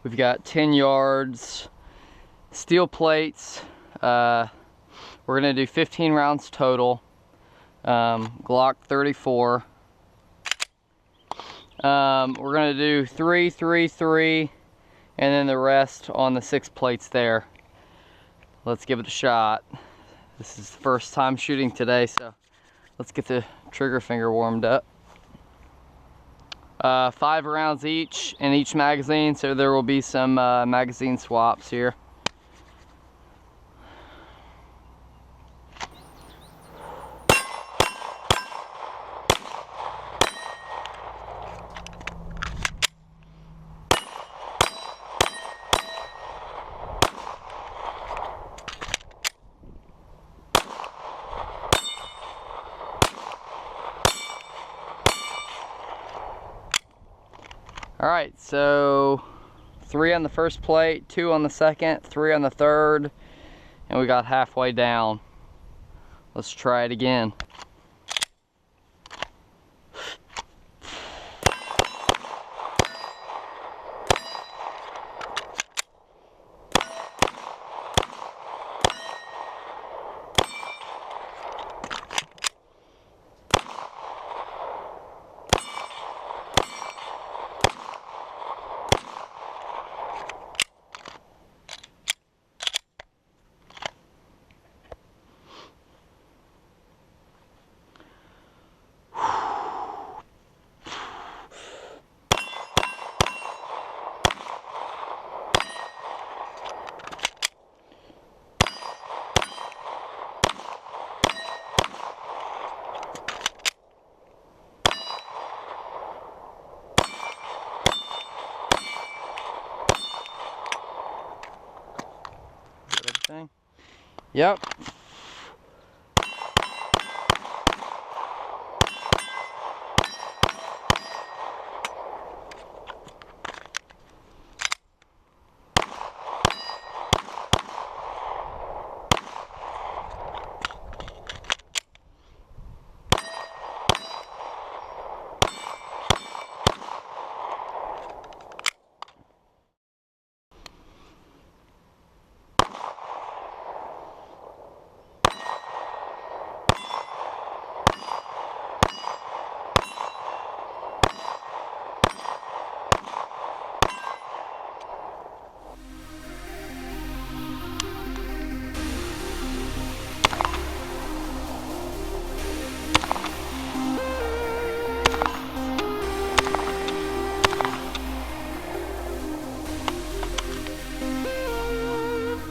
We've got 10 yards, steel plates. We're gonna do 15 rounds total. Glock 34. We're gonna do 3, 3, 3, and then the rest on the 6 plates there. Let's give it a shot. This is the first time shooting today, so let's get the trigger finger warmed up. 5 rounds each in each magazine, so there will be some magazine swaps here. All right, so 3 on the first plate, 2 on the second, 3 on the third, and we got halfway down. Let's try it again. Yep,